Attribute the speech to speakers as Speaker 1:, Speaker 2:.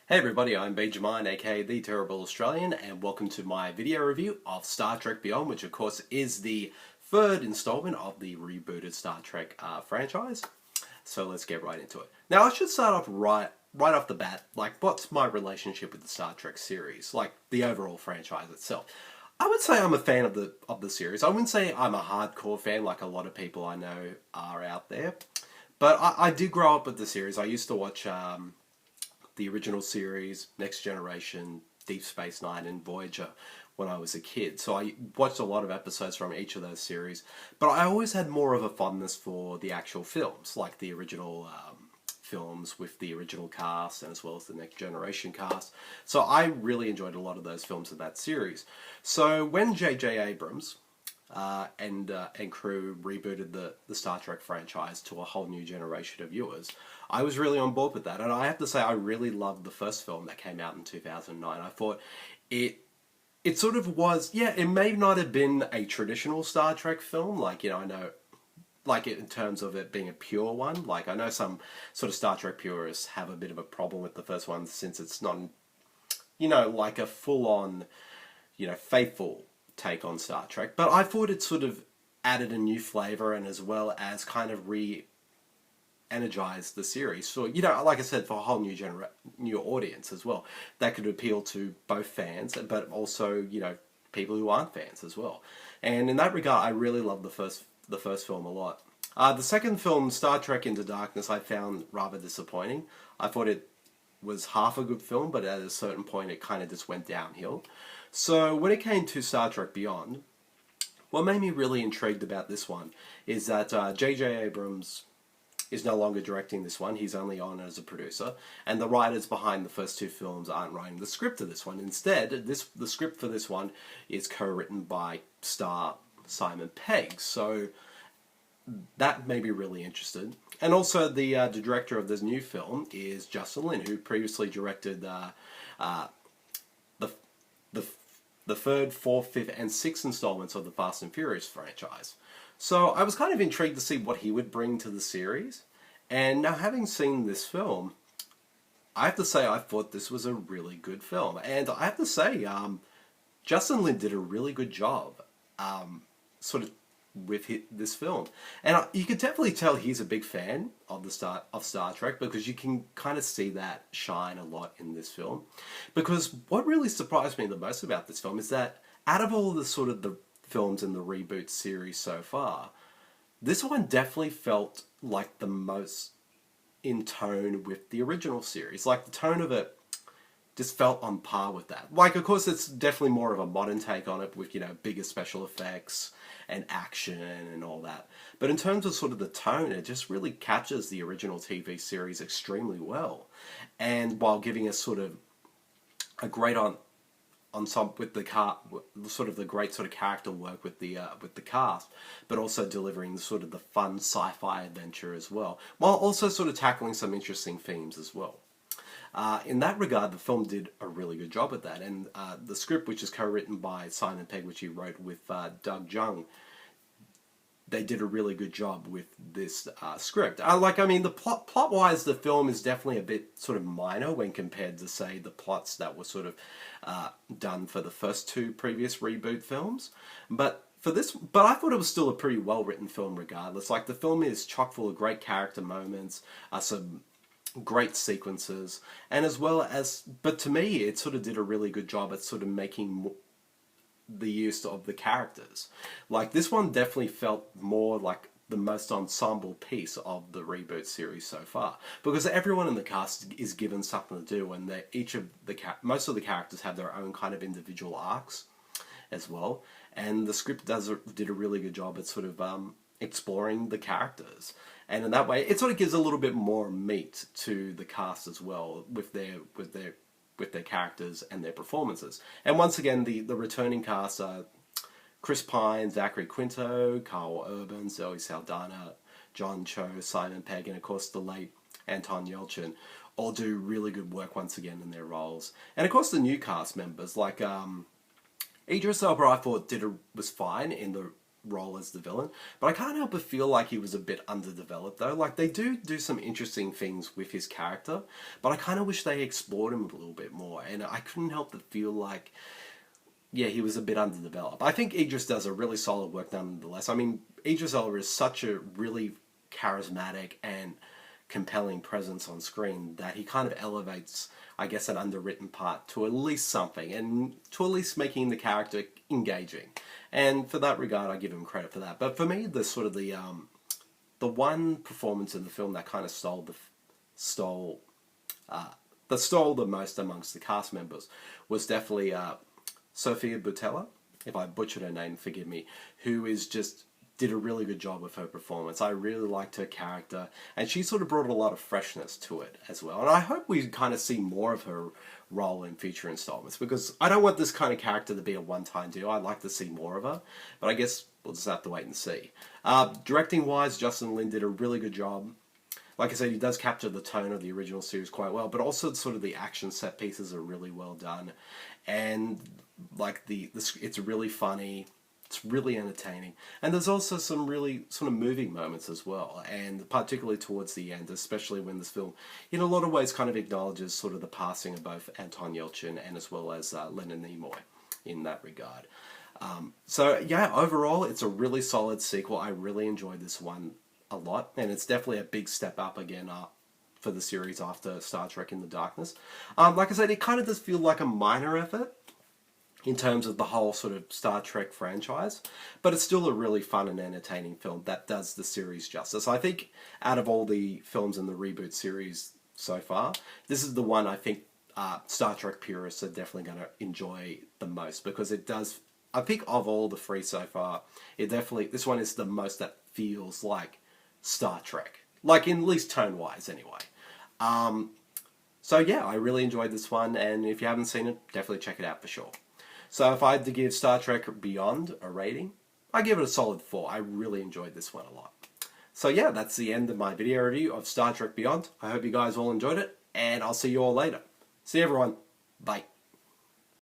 Speaker 1: Hey everybody, I'm Benjamin, aka The Terrible Australian, and welcome to my video review of Star Trek Beyond, which of course is the third installment of the rebooted Star Trek franchise. So let's get right into it. Now I should start off right off the bat, like what's my relationship with the Star Trek series, like the overall franchise itself. I would say I'm a fan of the series. I wouldn't say I'm a hardcore fan like a lot of people I know are out there, but I did grow up with the series. I used to watch the original series, Next Generation, Deep Space Nine, and Voyager when I was a kid. So I watched a lot of episodes from each of those series, but I always had more of a fondness for the actual films, like the original films with the original cast and as well as the Next Generation cast. So I really enjoyed a lot of those films in that series. So when J.J. Abrams and crew rebooted the Star Trek franchise to a whole new generation of viewers, I was really on board with that. And I have to say, I really loved the first film that came out in 2009. I thought it sort of was, yeah, it may not have been a traditional Star Trek film, like, I know, like in terms of it being a pure one. Like, I know some sort of Star Trek purists have a bit of a problem with the first one since it's not, like a full-on, faithful take on Star Trek. But I thought it sort of added a new flavor and as well as kind of energized the series. So, like I said, for a whole new audience as well. That could appeal to both fans, but also, people who aren't fans as well. And in that regard, I really loved the first film a lot. The second film, Star Trek Into Darkness, I found rather disappointing. I thought it was half a good film, but at a certain point it kind of just went downhill. So when it came to Star Trek Beyond, what made me really intrigued about this one is that J.J. Abrams is no longer directing this one. He's only on as a producer, and the writers behind the first two films aren't writing the script of this one. Instead, the script for this one is co-written by star Simon Pegg. So that made me really interested. And also the director of this new film is Justin Lin, who previously directed the third, fourth, fifth, and sixth installments of the Fast and Furious franchise. So I was kind of intrigued to see what he would bring to the series. And now having seen this film, I have to say I thought this was a really good film. And I have to say, Justin Lin did a really good job sort of with this film. And you can definitely tell he's a big fan of Star Trek, because you can kind of see that shine a lot in this film. Because what really surprised me the most about this film is that out of all the sort of the films in the reboot series so far, this one definitely felt like the most in tone with the original series. Like, the tone of it just felt on par with that. Like, of course, it's definitely more of a modern take on it with, bigger special effects and action and all that. But in terms of sort of the tone, it just really captures the original TV series extremely well. And while giving us sort of a great ensemble with sort of the great sort of character work with the cast, but also delivering sort of the fun sci-fi adventure as well, while also sort of tackling some interesting themes as well. In that regard, the film did a really good job at that, and the script, which is co-written by Simon Pegg, which he wrote with Doug Jung, they did a really good job with this script. The plot-wise, the film is definitely a bit sort of minor when compared to, say, the plots that were sort of done for the first two previous reboot films. But I thought it was still a pretty well-written film regardless. Like, the film is chock full of great character moments, some great sequences, and as well as, but to me, it sort of did a really good job at sort of making the use of the characters. Like, this one definitely felt more like the most ensemble piece of the reboot series so far, because everyone in the cast is given something to do, and most of the characters have their own kind of individual arcs as well, and the script did a really good job at sort of exploring the characters, and in that way it sort of gives a little bit more meat to the cast as well with their characters and their performances. And once again, the returning cast are Chris Pine, Zachary, Quinto, Karl Urban, Zoe Saldana, John Cho, Simon Pegg, and of course the late Anton Yelchin all do really good work once again in their roles. And of course the new cast members, like Idris Elba, I thought was fine in the role as the villain, but I can't help but feel like he was a bit underdeveloped though. Like, they do some interesting things with his character, but I kind of wish they explored him a little bit more, and I couldn't help but feel like, yeah, he was a bit underdeveloped. I think Idris does a really solid work nonetheless. I mean, Idris Elba is such a really charismatic and compelling presence on screen that he kind of elevates, I guess, an underwritten part to at least something, and to at least making the character engaging. And for that regard, I give him credit for that. But for me, the sort of the one performance in the film that kind of stole the most amongst the cast members was definitely Sofia Boutella. If I butchered her name, forgive me. Who did a really good job with her performance. I really liked her character, and she sort of brought a lot of freshness to it as well. And I hope we kind of see more of her role in future installments, because I don't want this kind of character to be a one-time deal. I'd like to see more of her, but I guess we'll just have to wait and see. Directing-wise, Justin Lin did a really good job. Like I said, he does capture the tone of the original series quite well, but also sort of the action set pieces are really well done, and like it's really funny. It's really entertaining. And there's also some really sort of moving moments as well. And particularly towards the end, especially when this film, in a lot of ways, kind of acknowledges sort of the passing of both Anton Yelchin and as well as Leonard Nimoy in that regard. So, yeah, overall, it's a really solid sequel. I really enjoyed this one a lot. And it's definitely a big step up again for the series after Star Trek In the Darkness. Like I said, it kind of does feel like a minor effort in terms of the whole sort of Star Trek franchise, but it's still a really fun and entertaining film that does the series justice. I think out of all the films in the reboot series so far, this is the one I think Star Trek purists are definitely going to enjoy the most, because it does, I think of all the three so far, this one is the most that feels like Star Trek, like in at least tone-wise anyway. So yeah, I really enjoyed this one, and if you haven't seen it, definitely check it out for sure. So if I had to give Star Trek Beyond a rating, I give it a solid 4. I really enjoyed this one a lot. So yeah, that's the end of my video review of Star Trek Beyond. I hope you guys all enjoyed it, and I'll see you all later. See you everyone. Bye.